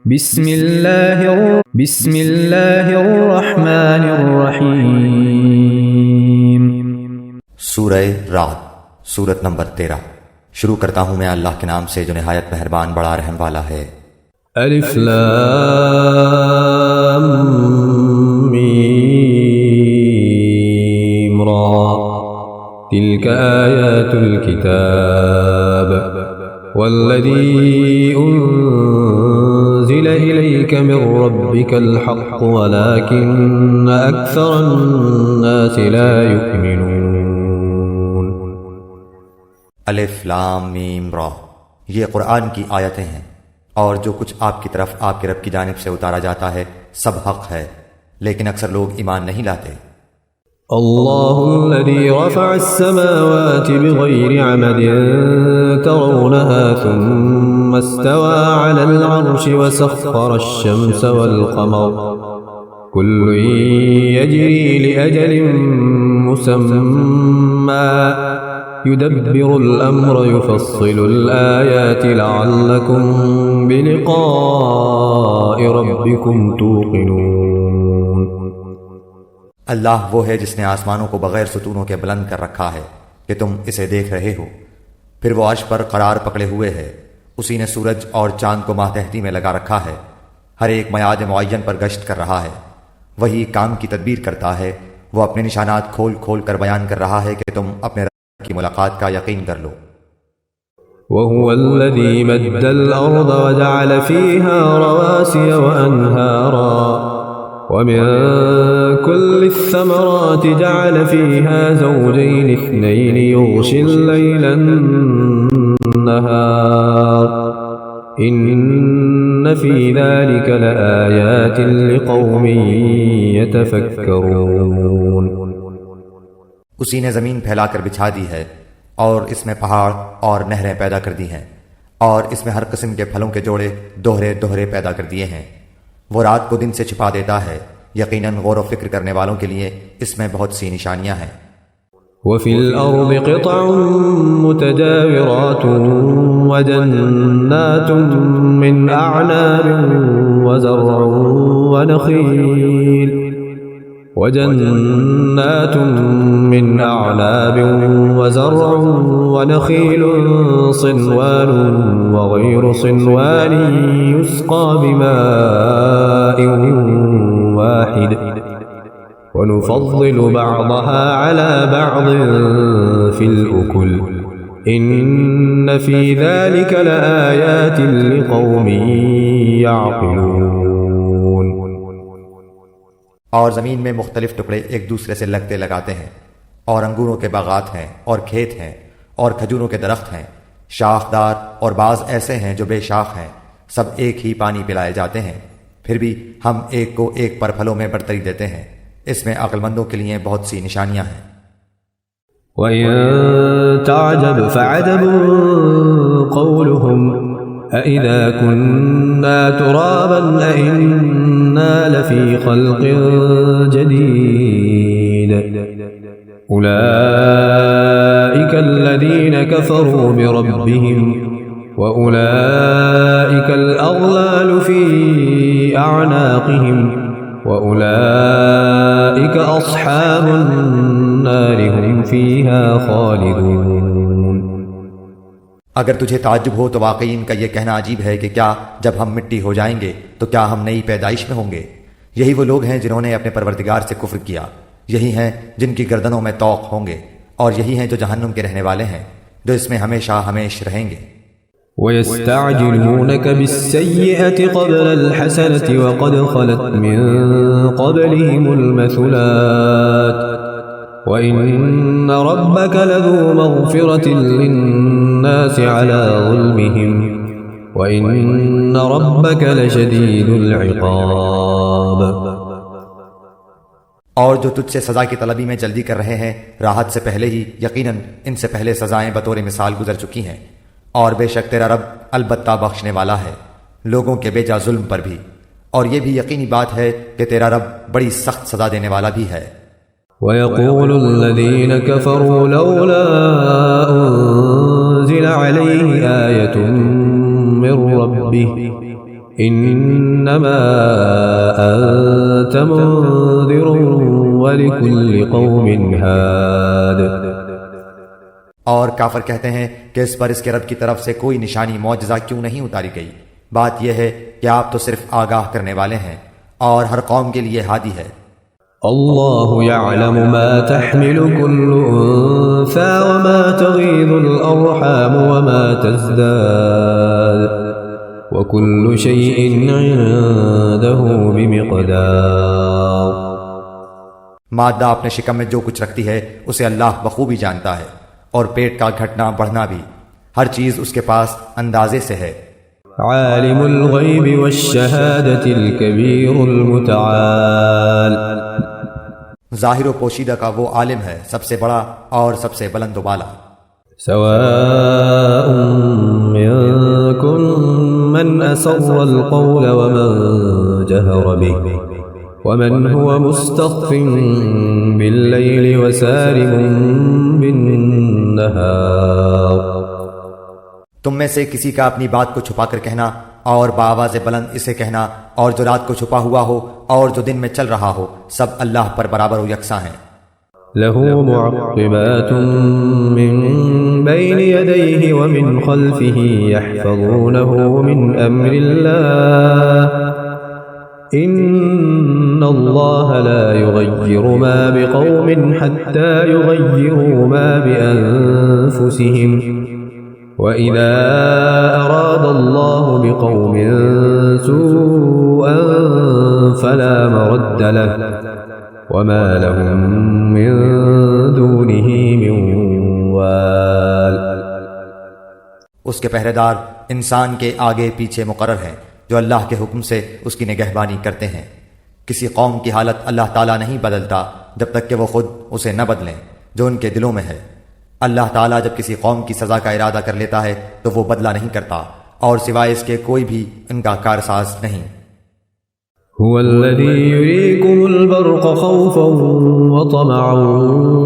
بسم اللہ الرحمن الرحیم۔ سورہ رعد، سورت نمبر 13۔ شروع کرتا ہوں میں اللہ کے نام سے جو نہایت مہربان بڑا رحم والا ہے۔ الف لام میم را، تلك آیات الكتاب والذی انزل الیک من ربک الحق ولكن اکثر الناس لا یؤمنون۔ الف لام میم را، یہ قرآن کی آیتیں ہیں، اور جو کچھ آپ کی طرف آپ کے رب کی جانب سے اتارا جاتا ہے سب حق ہے، لیکن اکثر لوگ ایمان نہیں لاتے۔ اللہ الذي رفع السماوات بغير عمد ترونها ثم استوى على العرش وسخر الشمس والقمر كل يجري لأجل مسمى يدبر الأمر يفصل الآيات لعلكم بلقاء ربكم توقنون۔ اللہ وہ ہے جس نے آسمانوں کو بغیر ستونوں کے بلند کر رکھا ہے کہ تم اسے دیکھ رہے ہو، پھر وہ عرش پر قرار پکڑے ہوئے ہے۔ اسی نے سورج اور چاند کو ماتحتی میں لگا رکھا ہے، ہر ایک میعاد معین پر گشت کر رہا ہے۔ وہی کام کی تدبیر کرتا ہے، وہ اپنے نشانات کھول کھول کر بیان کر رہا ہے کہ تم اپنے رب کی ملاقات کا یقین کر لو۔ وهو الذي مد الأرض وجعل فيها رواسي وأنهارا ومن كل الثمرات جعل فيها زوجين اثنين يغشي الليل النهار إن في ذلك لآيات لقوم يتفكرون۔ اسی نے زمین پھیلا کر بچھا دی ہے، اور اس میں پہاڑ اور نہریں پیدا کر دی ہیں، اور اس میں ہر قسم کے پھلوں کے جوڑے دوہرے دوہرے پیدا کر دیے ہیں۔ وہ رات کو دن سے چھپا دیتا ہے، یقیناً غور و فکر کرنے والوں کے لیے اس میں بہت سی نشانیاں ہیں۔ وفي الأرض قطع متجاورات وجنات من أعناب وزرع ونخيل صنوان وغير صنوان يسقى بماء واحد ونفضل بعضها على بعض في الأكل إن في ذلك لآيات لقوم يعقلون۔ اور زمین میں مختلف ٹکڑے ایک دوسرے سے لگتے لگاتے ہیں، اور انگوروں کے باغات ہیں اور کھیت ہیں اور کھجوروں کے درخت ہیں، شاخدار اور بعض ایسے ہیں جو بے شاخ ہیں، سب ایک ہی پانی پلائے جاتے ہیں، پھر بھی ہم ایک کو ایک پر پھلوں میں برتری دیتے ہیں۔ اس میں عقل مندوں کے لیے بہت سی نشانیاں ہیں۔ وَإِن تَعْجَبْ فَعَجَبٌ قَوْلُهُمْ أَإِذَا كُنَّا تُرَابًا أَإِنَّا لَفِي خَلْقٍ جَدِيدٍ أُولَئِكَ الَّذِينَ كَفَرُوا بِرَبِّهِمْ وَأُولَئِكَ الْأَغْلَالُ فِي أَعْنَاقِهِمْ وَأُولَئِكَ أَصْحَابُ النَّارِ هُمْ فِيهَا خَالِدُونَ۔ اگر تجھے تعجب ہو تو واقعی ان کا یہ کہنا عجیب ہے کہ کیا جب ہم مٹی ہو جائیں گے تو کیا ہم نئی پیدائش میں ہوں گے؟ یہی وہ لوگ ہیں جنہوں نے اپنے پروردگار سے کفر کیا، یہی ہیں جن کی گردنوں میں طوق ہوں گے، اور یہی ہیں جو جہنم کے رہنے والے ہیں، جو اس میں ہمیشہ ہمیش رہیں گے۔ وَيَسْتَعْجِلُونَكَ بِالسَّيِّئَةِ قَبْلَ الْحَسَنَةِ وَقَدْ خَلَتْ مِن قَبْلِهِمُ الْمَثُلَاتُ وَإِنَّ رَبَّكَ لَذُو مَغْفِرَةٍ لِلنَّاسِ عَلَى ظُلْمِهِمْ وَإِنَّ رَبَّكَ لَشَدِيدُ الْعِقَابِ۔ اور جو تجھ سے سزا کی طلبی میں جلدی کر رہے ہیں راحت سے پہلے ہی، یقیناً ان سے پہلے سزائیں بطور مثال گزر چکی ہیں، اور بے شک تیرا رب البتہ بخشنے والا ہے لوگوں کے بے جا ظلم پر بھی، اور یہ بھی یقینی بات ہے کہ تیرا رب بڑی سخت سزا دینے والا بھی ہے۔ وَيَقُولُ الَّذِينَ كَفَرُوا لَوْلَا أُنزِلَ عَلَيْهِ آيَةٌ مِّن رَّبِّهِ إنما أنت منذر ولكل قوم هاد. اور کافر کہتے ہیں کہ اس پر اس کے رب کی طرف سے کوئی نشانی معجزہ کیوں نہیں اتاری گئی؟ بات یہ ہے کہ آپ تو صرف آگاہ کرنے والے ہیں اور ہر قوم کے لیے ہادی ہے. اللہ يعلم ما تحمل كل أنثى وما تغيض الأرحام وما تزداد وكل شيء عنده بمقدار. مادہ اپنے شکم میں جو کچھ رکھتی ہے اسے اللہ بخوبی جانتا ہے، اور پیٹ کا گھٹنا بڑھنا بھی، ہر چیز اس کے پاس اندازے سے ہے. عالم الغیب والشہادة الكبیر المتعال. ظاہر و پوشیدہ کا وہ عالم ہے، سب سے بڑا اور سب سے بلند و بالا. سواء منکم من اسر القول ومن جهر به ومن هو مستخف بالليل وسارب بالنهار. تم میں سے کسی کا اپنی بات کو چھپا کر کہنا اور بآواز بلند اسے کہنا، اور جو رات کو چھپا ہوا ہو اور جو دن میں چل رہا ہو، سب اللہ پر برابر و یکساں ہیں. له معقبات من بين يديه ومن خلفه يحفظونه من أمر الله إن الله لا يغير ما بقوم حتى يغيروا ما بأنفسهم وَإِذَا أَرَادَ اللَّهُ بِقَوْمٍ سُوءًا فَلَا مَرَدَّ لَهُ وَمَا لَهُم مِّن دُونِهِ مِن وَالٍ. اس کے پہرے دار انسان کے آگے پیچھے مقرر ہیں جو اللہ کے حکم سے اس کی نگہبانی کرتے ہیں. کسی قوم کی حالت اللہ تعالیٰ نہیں بدلتا جب تک کہ وہ خود اسے نہ بدلیں جو ان کے دلوں میں ہے. اللہ تعالیٰ جب کسی قوم کی سزا کا ارادہ کر لیتا ہے تو وہ بدلہ نہیں کرتا، اور سوائے اس کے کوئی بھی ان کا کارساز نہیں. هو الذي يريكم البرق خوفا وطمعا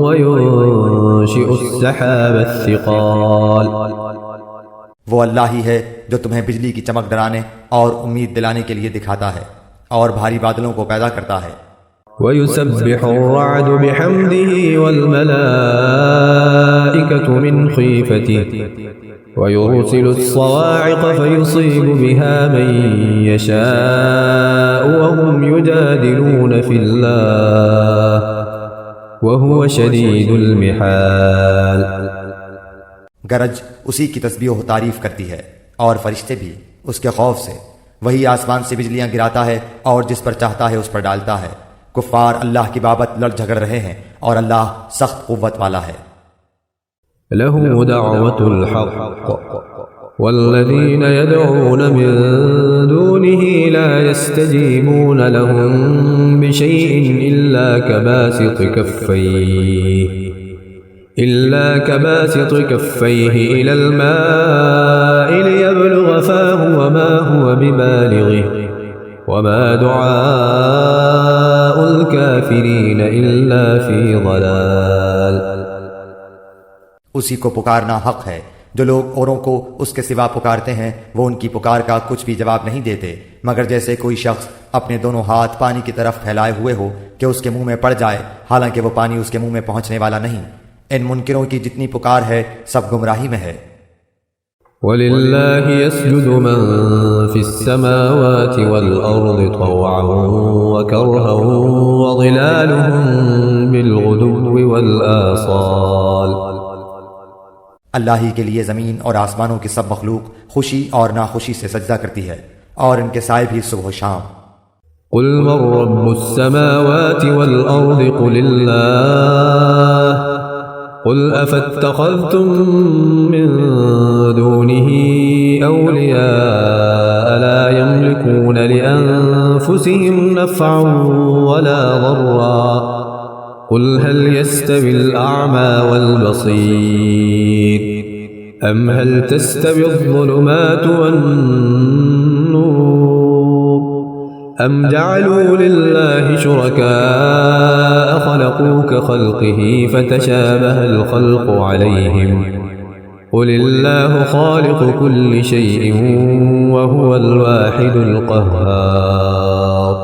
وينشئ السحاب الثقال. وہ اللہ ہی ہے جو تمہیں بجلی کی چمک ڈرانے اور امید دلانے کے لیے دکھاتا ہے اور بھاری بادلوں کو پیدا کرتا ہے. ويسبح الرعد بحمده والملائكة من خيفته ويرسل الصواعق فيصيب بها من يشاء وهم يجادلون في الله وهو شديد المحال. گرج اسی کی تسبیح و تعریف کرتی ہے اور فرشتے بھی اس کے خوف سے. وہی آسمان سے بجلیاں گراتا ہے اور جس پر چاہتا ہے اس پر ڈالتا ہے. کفار اللہ کی بابت لڑ جھگڑ رہے ہیں اور اللہ سخت قوت والا ہے. له دعوة الحق والذين يدعون من دونه لا يستجيبون لهم بشيء إلا كباسط كفيه إلى الماء ليبلغ فاه وما هو ببالغه وما دعاء الكافرين إلا في ضلال. اسی کو پکارنا حق ہے. جو لوگ اوروں کو اس کے سوا پکارتے ہیں وہ ان کی پکار کا کچھ بھی جواب نہیں دیتے مگر جیسے کوئی شخص اپنے دونوں ہاتھ پانی کی طرف پھیلائے ہوئے ہو کہ اس کے منہ میں پڑ جائے حالانکہ وہ پانی اس کے منہ میں پہنچنے والا نہیں. ان منکروں کی جتنی پکار ہے سب گمراہی میں ہے. وَلِلَّهِ يَسْجُدُ مَن فِي السَّمَاوَاتِ وَالْأَرْضِ طَوْعًا وَكَرْهًا وَظِلَالُهُم بِالْغُدُوِّ وَالْآصَالِ. اللہ ہی کے لیے زمین اور آسمانوں کی سب مخلوق خوشی اور ناخوشی سے سجدہ کرتی ہے اور ان کے سائے بھی صبح و شام. قُلْ مَن رَّبُّ السَّمَاوَاتِ وَالْأَرْضِ قُلِ اللَّهُ قُلْ أَفَاتَّخَذْتُم مِّن دُونِهِ أَوْلِيَاءَ لَا يَمْلِكُونَ لِأَنفُسِهِمْ نَفْعًا وَلَا ضَرًّا قُلْ هَلْ يَسْتَوِي الْأَعْمَى وَالْبَصِيرُ أَمْ هَلْ تَسْتَوِي الظُّلُمَاتُ وَالنُّورُ أَمْ جَعَلُوا لِلَّهِ شُرَكَاءَ خَلَقُوا كَخَلْقِهِ فَتَشَابَهَ الْخَلْقُ عَلَيْهِمْ قل الله خالق كل شيء وهو الواحد القهار.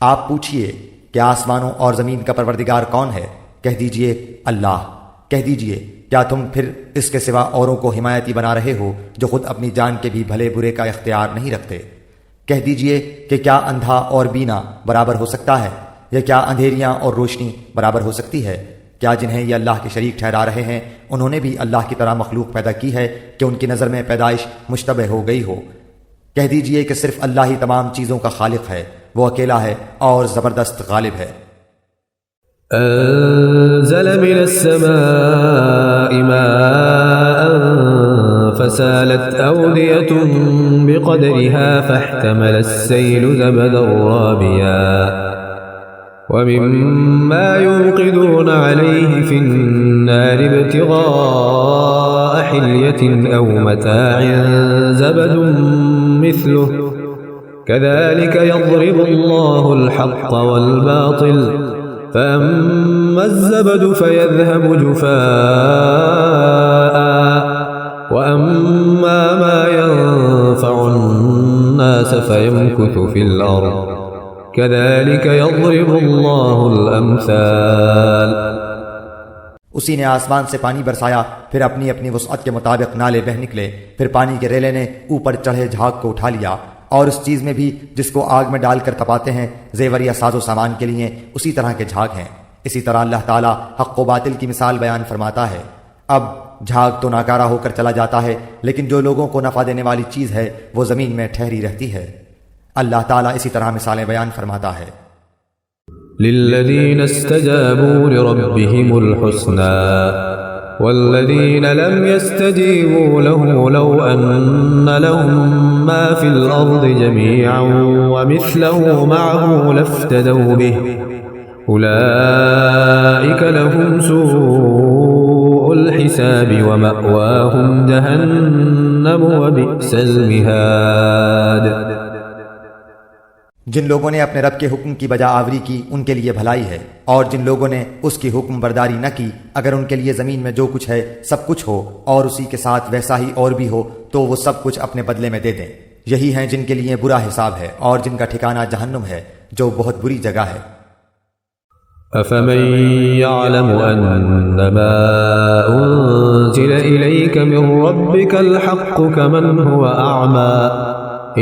آپ پوچھئے کہ آسمانوں اور زمین کا پروردگار کون ہے؟ کہہ دیجئے اللہ. کہہ دیجئے کیا تم پھر اس کے سوا اوروں کو حمایتی بنا رہے ہو جو خود اپنی جان کے بھی بھلے برے کا اختیار نہیں رکھتے؟ کہہ دیجئے کہ کیا اندھا اور بینا برابر ہو سکتا ہے، یا کیا اندھیریاں اور روشنی برابر ہو سکتی ہے؟ کیا جنہیں یہ اللہ کے شریک ٹھہرا رہے ہیں انہوں نے بھی اللہ کی طرح مخلوق پیدا کی ہے کہ ان کی نظر میں پیدائش مشتبہ ہو گئی ہو؟ کہہ دیجئے کہ صرف اللہ ہی تمام چیزوں کا خالق ہے، وہ اکیلا ہے اور زبردست غالب ہے. أنزل من السماء ماء فسالت أودية بقدرها فاحتمل السيل زبدا رابيا ومما يوقدون عليه في النار ابتغاء حلية أو متاع زبد مثله كذلك يضرب الله الحق والباطل فأما الزبد فيذهب جفاء وأما ما ينفع الناس فيمكث في الأرض كذلك يضرب الله الأمثال. اسی نے آسمان سے پانی برسایا، پھر اپنی اپنی وسعت کے مطابق نالے بہہ نکلے، پھر پانی کے ریلے نے اوپر چڑھے جھاگ کو اٹھا لیا، اور اس چیز میں بھی جس کو آگ میں ڈال کر تپاتے ہیں زیور یا ساز و سامان کے لیے اسی طرح کے جھاگ ہیں. اسی طرح اللہ تعالیٰ حق و باطل کی مثال بیان فرماتا ہے. اب جھاگ تو ناکارہ ہو کر چلا جاتا ہے، لیکن جو لوگوں کو نفع دینے والی چیز ہے وہ زمین میں ٹھہری رہتی ہے. اللہ تعالیٰ اسی طرح مثالیں بیان فرماتا ہے. للذین استجابوا لربهم الحسنى والذين لم يستجيبوا له لو أن لهم ما في الأرض جميعا ومثله معه لافتدوا به أولئك لهم سوء الحساب ومأواهم جهنم وبئس المهاد. جن لوگوں نے اپنے رب کے حکم کی بجا آوری کی ان کے لیے بھلائی ہے، اور جن لوگوں نے اس کی حکم برداری نہ کی اگر ان کے لیے زمین میں جو کچھ ہے سب کچھ ہو اور اسی کے ساتھ ویسا ہی اور بھی ہو تو وہ سب کچھ اپنے بدلے میں دے دیں. یہی ہیں جن کے لیے برا حساب ہے اور جن کا ٹھکانہ جہنم ہے جو بہت بری جگہ ہے. أفمن يعلم أنما أنزل إليك من ربك الحق كمن هو أعمى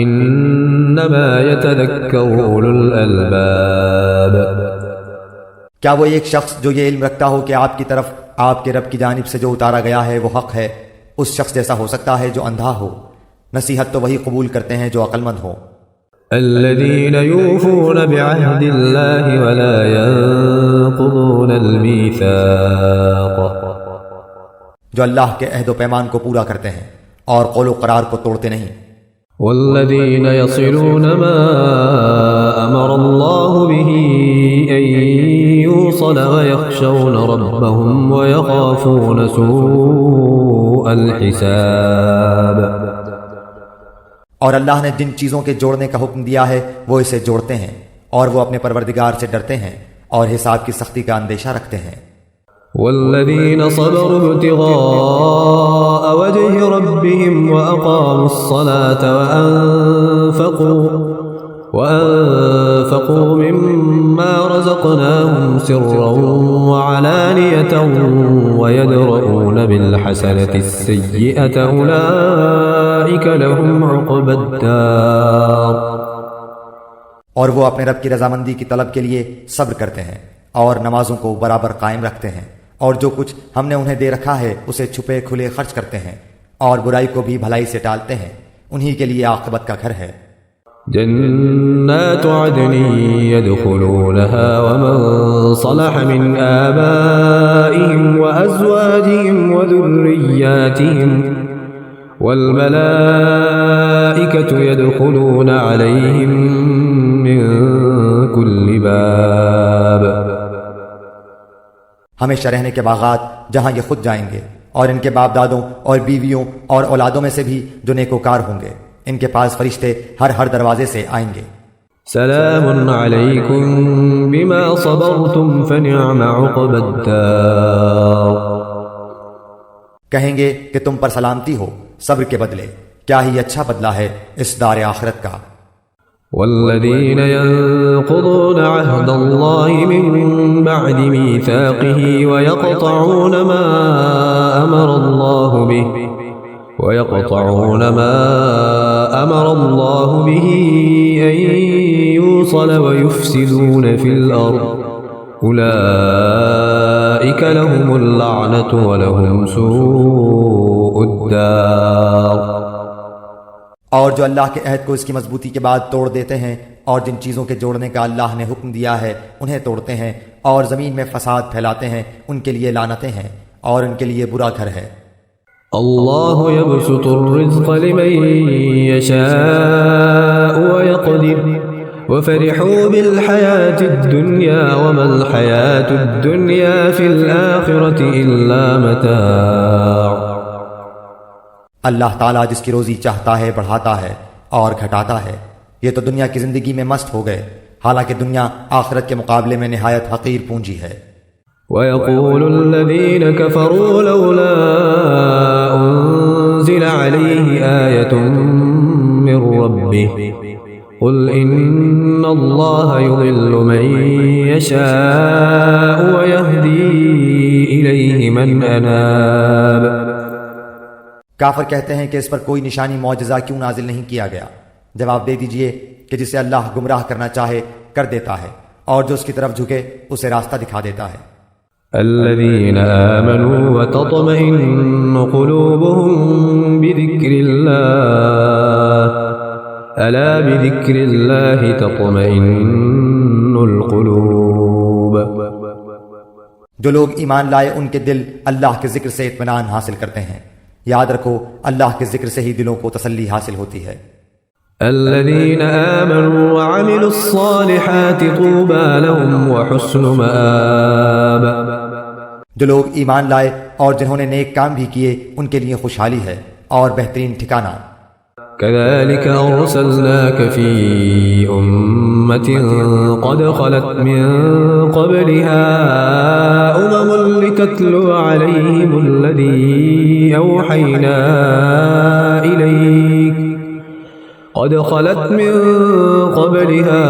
انما يتذكر اولو الالباب. کیا وہ ایک شخص جو یہ علم رکھتا ہو کہ آپ کی طرف آپ کے رب کی جانب سے جو اتارا گیا ہے وہ حق ہے اس شخص جیسا ہو سکتا ہے جو اندھا ہو؟ نصیحت تو وہی قبول کرتے ہیں جو عقل مند ہو. الذين يوفون بعهد الله ولا ينقضون الميثاق. جو اللہ کے عہد و پیمان کو پورا کرتے ہیں اور قول و قرار کو توڑتے نہیں. والذين يصلون ما أمر الله به أن يوصل ويخشون ربهم ويخافون سوء الحساب. اور اللہ نے جن چیزوں کے جوڑنے کا حکم دیا ہے وہ اسے جوڑتے ہیں اور وہ اپنے پروردگار سے ڈرتے ہیں اور حساب کی سختی کا اندیشہ رکھتے ہیں. والذين صبروا ابتغاء وجه ربهم وأقاموا الصلاة وأنفقوا مما رزقناهم سرا وعلانية ويدرؤون بالحسنة السيئة أولئك لهم عقبى الدار. اور وہ اپنے رب کی رضامندی کی طلب کے لیے صبر کرتے ہیں اور نمازوں کو برابر قائم رکھتے ہیں اور جو کچھ ہم نے انہیں دے رکھا ہے اسے چھپے کھلے خرچ کرتے ہیں اور برائی کو بھی بھلائی سے ٹالتے ہیں. انہی کے لیے عاقبت کا گھر ہے. جنات عدن يدخلونها ومن صلح من آبائهم وأزواجهم وذرياتهم والملائكة يدخلون عليهم من كل باب. ہمیشہ رہنے کے باغات جہاں یہ خود جائیں گے اور ان کے باپ دادوں اور بیویوں اور اولادوں میں سے بھی جو نیکوکار ہوں گے ان کے پاس فرشتے ہر دروازے سے آئیں گے. سلام علیکم بما صبرتم فنعم عقبى الدار. کہیں گے کہ تم پر سلامتی ہو صبر کے بدلے، کیا ہی اچھا بدلہ ہے اس دار آخرت کا۔ والذين ينقضون عهد الله من بعد ميثاقه ويقطعون ما أمر الله به أن يوصل ويفسدون في الأرض أولئك لهم اللعنة ولهم سوء الدار۔ اور جو اللہ کے عہد کو اس کی مضبوطی کے بعد توڑ دیتے ہیں اور جن چیزوں کے جوڑنے کا اللہ نے حکم دیا ہے انہیں توڑتے ہیں اور زمین میں فساد پھیلاتے ہیں، ان کے لیے لعنتیں ہیں اور ان کے لیے برا گھر ہے۔ اللہ يبسط الرزق لمن يشاء ويقدر وفرحوا بالحياة الدنيا وما الحياة الدنيا في الآخرة إلا متاع۔ اللہ تعالیٰ جس کی روزی چاہتا ہے بڑھاتا ہے اور گھٹاتا ہے، یہ تو دنیا کی زندگی میں مست ہو گئے، حالانکہ دنیا آخرت کے مقابلے میں نہایت حقیر پونجی ہے۔ وَيَقُولُ الَّذِينَ كَفَرُوا لَوْلَا أُنزِلَ عَلَيْهِ آيَةٌ مِّن رَّبِّهِ قُلْ إِنَّ اللَّهَ يُضِلُّ مَن يَشَاءُ وَيَهْدِي إِلَيْهِ مَنْ أَنَابَ۔ کافر کہتے ہیں کہ اس پر کوئی نشانی معجزہ کیوں نازل نہیں کیا گیا؟ جواب دے دیجئے کہ جسے اللہ گمراہ کرنا چاہے کر دیتا ہے، اور جو اس کی طرف جھکے اسے راستہ دکھا دیتا ہے۔ الذين آمنوا وتطمئن قلوبهم بذكر الله ألا بذكر الله تطمئن القلوب۔ جو لوگ ایمان لائے ان کے دل اللہ کے ذکر سے اطمینان حاصل کرتے ہیں۔ یاد رکھو اللہ کے ذکر سے ہی دلوں کو تسلی حاصل ہوتی ہے۔ الذين آمنوا وعملوا الصالحات طوبى لهم وحسن مآب۔ جو لوگ ایمان لائے اور جنہوں نے نیک کام بھی کیے ان کے لیے خوشحالی ہے اور بہترین ٹھکانہ۔ كذلك أرسلناك في أمة قد خلت من قبلها لتتلو عليهم الذي أوحينا إليك قد خلت من قبلها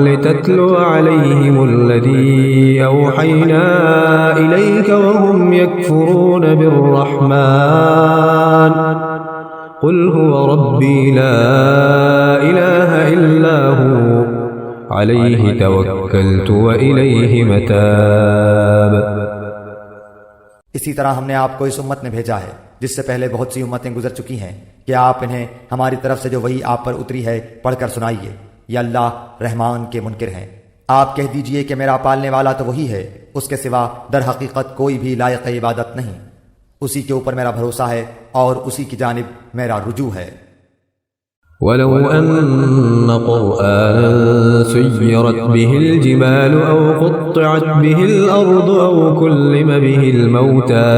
لتتلو عليهم الذي أوحينا إليك وهم يكفرون بالرحمن قل هو ربي لا إله إلا هو عليه توكلت وإليه متاب۔ اسی طرح ہم نے آپ کو اس امت میں بھیجا ہے جس سے پہلے بہت سی امتیں گزر چکی ہیں، کہ آپ انہیں ہماری طرف سے جو وحی آپ پر اتری ہے پڑھ کر سنائیے۔ یہ اللہ رحمان کے منکر ہیں۔ آپ کہہ دیجئے کہ میرا پالنے والا تو وہی ہے، اس کے سوا در حقیقت کوئی بھی لائق عبادت نہیں، اسی کے اوپر میرا بھروسہ ہے اور اسی کی جانب میرا رجوع ہے۔ وَلَوْ أَنَّ قُرْآنًا سُيِّرَتْ بِهِ الْجِبَالُ أَوْ قُطِّعَتْ بِهِ الْأَرْضُ أَوْ كُلِّمَ بِهِ الْمَوْتَى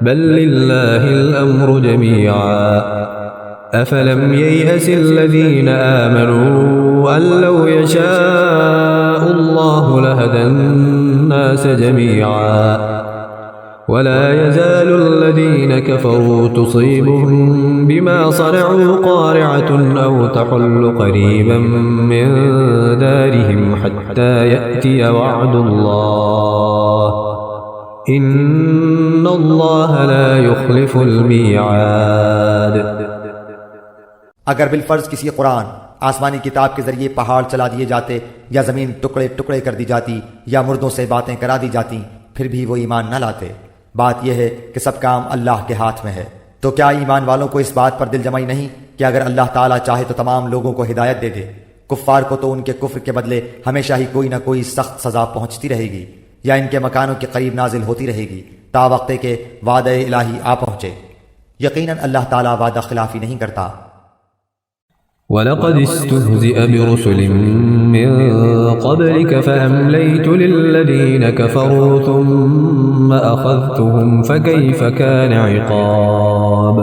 بَل لِّلَّهِ الْأَمْرُ جَمِيعًا أَفَلَمْ يَيْأَسِ الَّذِينَ آمَنُوا أَن لَّوْ يَشَاءُ اللَّهُ لَهَدَى النَّاسَ جَمِيعًا ولا يزال الذين كفروا تصيبهم بما صنعوا قارعة أو تحل قريبا من دارهم حتى يأتي وعد الله إن الله لا يخلف الميعاد۔ اگر بالفرض کسی قرآن آسمانی کتاب کے ذریعے پہاڑ چلا دیے جاتے یا زمین ٹکڑے ٹکڑے کر دی جاتی یا مردوں سے باتیں کرا دی جاتی پھر بھی وہ ایمان نہ لاتے۔ بات یہ ہے کہ سب کام اللہ کے ہاتھ میں ہے، تو کیا ایمان والوں کو اس بات پر دل جمعی نہیں کہ اگر اللہ تعالیٰ چاہے تو تمام لوگوں کو ہدایت دے دے؟ کفار کو تو ان کے کفر کے بدلے ہمیشہ ہی کوئی نہ کوئی سخت سزا پہنچتی رہے گی یا ان کے مکانوں کے قریب نازل ہوتی رہے گی تا وقت کے وعدہ الہی آ پہنچے۔ یقیناً اللہ تعالیٰ وعدہ خلافی نہیں کرتا۔ وَلَقَدِ اسْتُهْزِئَ بِرُسُلٍ مِّن قَبْلِكَ فَأَمْلَيْتُ لِلَّذِينَ كَفَرُوا ثُمَّ أَخَذْتُهُمْ فَكَيْفَ كَانَ عِقَابِ۔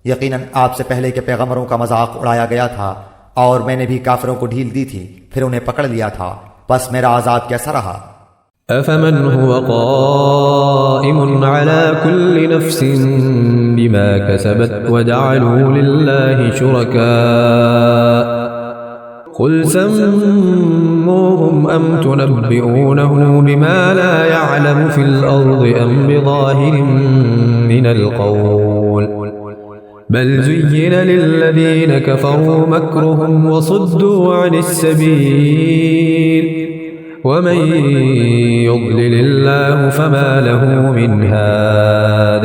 یقیناً آپ سے پہلے کے پیغمبروں کا مذاق اڑایا گیا تھا اور میں نے بھی کافروں کو ڈھیل دی تھی، پھر انہیں پکڑ لیا تھا، پس میرا عذاب کیسا رہا۔ أفمن هو قائم على كل نفس بما كسبت وجعلوا لله شركاء قل سموهم أم تنبئونه بما لا يعلم في الأرض أم بظاهر من القول بل زين للذين كفروا مكرهم وصدوا عن السبيل ومن يضلل الله فما له من هاد.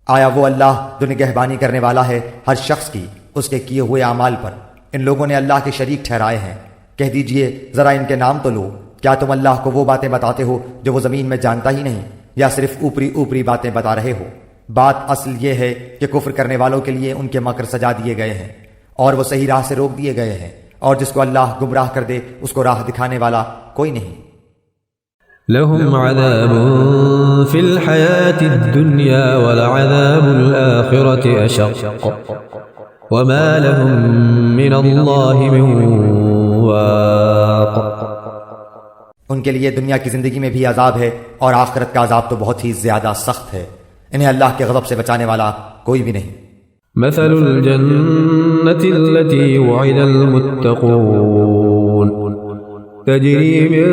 آیا وہ اللہ جو نگہبانی کرنے والا ہے ہر شخص کی اس کے کیے ہوئے اعمال پر ان لوگوں نے اللہ کے شریک ٹھہرائے ہیں. کہہ دیجئے ذرا ان کے نام تو لو. کیا تم اللہ کو وہ باتیں بتاتے ہو جو وہ زمین میں جانتا ہی نہیں، یا صرف اوپری باتیں بتا رہے ہو؟ بات اصل یہ ہے کہ کفر کرنے والوں کے لیے ان کے مکر سجا دیے گئے ہیں اور وہ صحیح راہ سے روک دیے گئے ہیں، اور جس کو اللہ گمراہ کر دے اس کو راہ دکھانے والا کوئی نہیں. لهم عذاب في الحياة الدنيا ولعذاب الآخرة أشق وما لهم من الله من واق. ان کے لیے دنیا کی زندگی میں بھی عذاب ہے اور آخرت کا عذاب تو بہت ہی زیادہ سخت ہے. انہیں اللہ کے غضب سے بچانے والا کوئی بھی نہیں. مثل الجنة التي وعد المتقون تجري من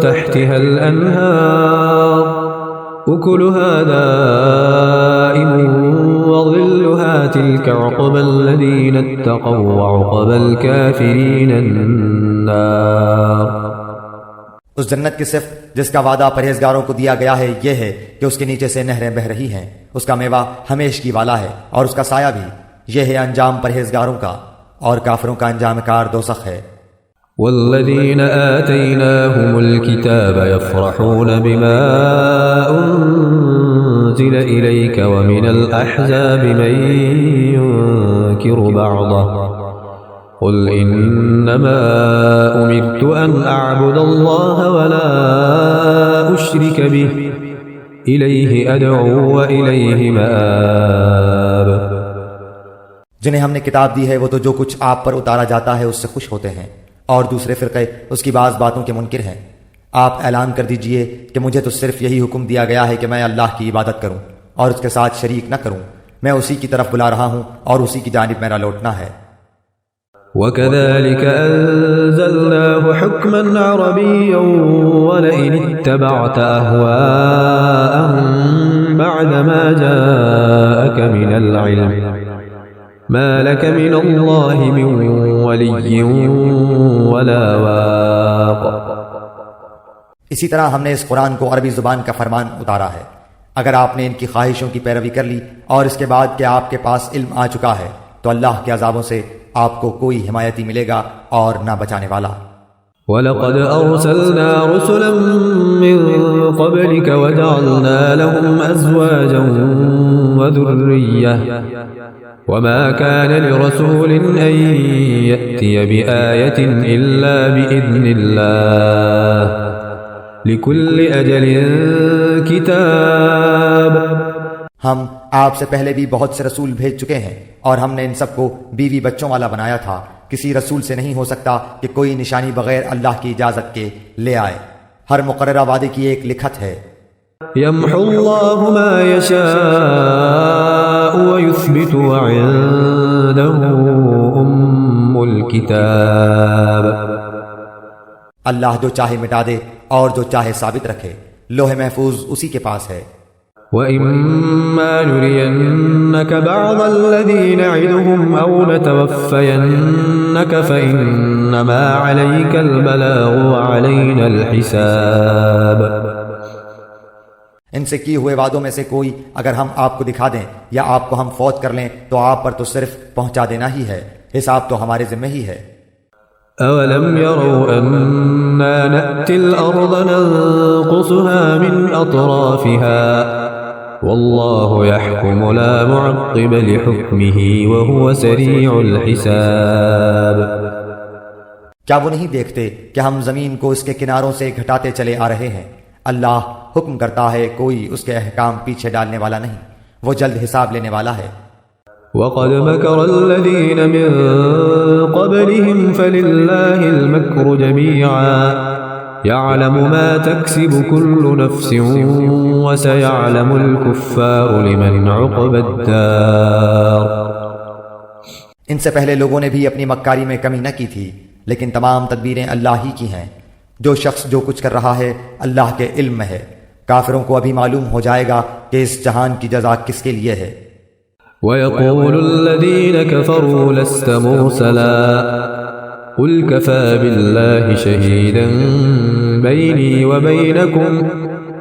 تحتها الأنهار أكلها دائم وظلها تلك عقبى الذين اتقوا وعقبى الكافرين النار. اس جنت کی صفت جس کا وعدہ پرہیزگاروں کو دیا گیا ہے یہ ہے کہ اس کے نیچے سے نہریں بہہ رہی ہیں، اس کا میوہ ہمیشگی والا ہے اور اس کا سایہ بھی. یہ ہے انجام پرہیزگاروں کا، اور کافروں کا انجام کار دوزخ ہے. والذين آتيناهم الكتاب يفرحون بما أنزل إليك ومن الأحزاب من ينكر بعضه قل إنما أمرت أن أعبد الله ولا أشرك به إليه أدعو وإليه مآب. جنہیں ہم نے کتاب دی ہے وہ تو جو کچھ آپ پر اتارا جاتا ہے اس سے خوش ہوتے ہیں، اور دوسرے فرقے اس کی بعض باتوں کے منکر ہیں. آپ اعلان کر دیجئے کہ مجھے تو صرف یہی حکم دیا گیا ہے کہ میں اللہ کی عبادت کروں اور اس کے ساتھ شریک نہ کروں. میں اسی کی طرف بلا رہا ہوں اور اسی کی جانب میرا لوٹنا ہے. وَكَذَلِكَ أَنزَلْنَاهُ حُكْمًا عَرَبِيًّا وَلَئِنِ اتَّبَعْتَ أَهْوَاءَهُمْ بَعْدَ مَا جَاءَكَ مِنَ الْعِلْمِ مَا لَكَ مِنَ اللَّهِ مِنْ وَلِيٍّ وَلَا وَاقٍ. اسی طرح ہم نے اس قرآن کو عربی زبان کا فرمان اتارا ہے. اگر آپ نے ان کی خواہشوں کی پیروی کر لی اور اس کے بعد کہ آپ کے پاس علم آ چکا ہے تو اللہ کے عذابوں سے آپ کو کوئی حمایتی ملے گا اور نہ بچانے والا. وَلَقَدْ أَرْسَلْنَا رُسُلًا مِّن قَبْلِكَ وَجَعَلْنَا لَهُمْ أَزْوَاجًا وَذُرِّيَّةً وَمَا كَانَ لِرَسُولٍ أَن يَأْتِيَ بِآيَةٍ إِلَّا بِإِذْنِ اللَّهِ لِكُلِّ أَجَلٍ كِتَابٌ. ہم آپ سے پہلے بھی بہت سے رسول بھیج چکے ہیں اور ہم نے ان سب کو بیوی بچوں والا بنایا تھا. کسی رسول سے نہیں ہو سکتا کہ کوئی نشانی بغیر اللہ کی اجازت کے لے آئے. ہر مقررہ وعدے کی ایک لکھت ہے. يَمْحُو اللَّهُ مَا يَشَاءُ وَيُثْبِتُ وَعِندَهُ أُمُّ الْكِتَابِ. اللہ جو چاہے مٹا دے اور جو چاہے ثابت رکھے. لوح محفوظ اسی کے پاس ہے. وَإِمَّا نُرِيَنَّكَ بَعْضَ الَّذِي نَعِدُهُمْ أَوْ نَتَوَفَّيَنَّكَ فَإِنَّمَا عَلَيْكَ الْبَلَاغُ وَعَلَيْنَا الْحِسَابُ. ان سے کیے ہوئے وعدوں میں سے کوئی اگر ہم آپ کو دکھا دیں یا آپ کو ہم فوت کر لیں تو آپ پر تو صرف پہنچا دینا ہی ہے، حساب تو ہمارے ذمہ ہی ہے. أَوَلَمْ يَرَوْا أَنَّا نَأْتِي الْأَرْضَ نَنقُصُهَا مِنْ أَطْرَافِهَا وَاللَّهُ يَحْكُمُ لَا مُعَقِّبَ لِحُكْمِهِ وَهُوَ سَرِيعُ الْحِسَابِ. کیا وہ نہیں دیکھتے کہ ہم زمین کو اس کے کناروں سے گھٹاتے چلے آ رہے ہیں؟ اللہ حکم کرتا ہے، کوئی اس کے احکام پیچھے ڈالنے والا نہیں، وہ جلد حساب لینے والا ہے. وَقَدْ مَكَرَ الَّذِينَ مِن قَبْلِهِمْ فَلِلَّهِ الْمَكْرُ جَمِيعًا يعلم ما تكسب كل نفس وسيعلم الكفار لمن عقبى الدار. ان سے پہلے لوگوں نے بھی اپنی مکاری میں کمی نہ کی تھی، لیکن تمام تدبیریں اللہ ہی کی ہیں. جو شخص جو کچھ کر رہا ہے اللہ کے علم میں ہے. کافروں کو ابھی معلوم ہو جائے گا کہ اس جہان کی جزا کس کے لیے ہے. ويقول الذين كفروا لست مرسلا قل كفى بالله شهيدا بيني وبينكم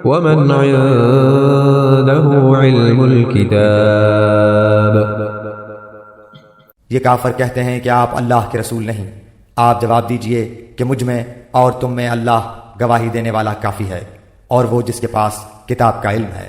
ومن عنده علم الكتاب. یہ کافر کہتے ہیں کہ آپ اللہ کے رسول نہیں. آپ جواب دیجئے کہ مجھ میں اور تم میں اللہ گواہی دینے والا کافی ہے، اور وہ جس کے پاس کتاب کا علم ہے.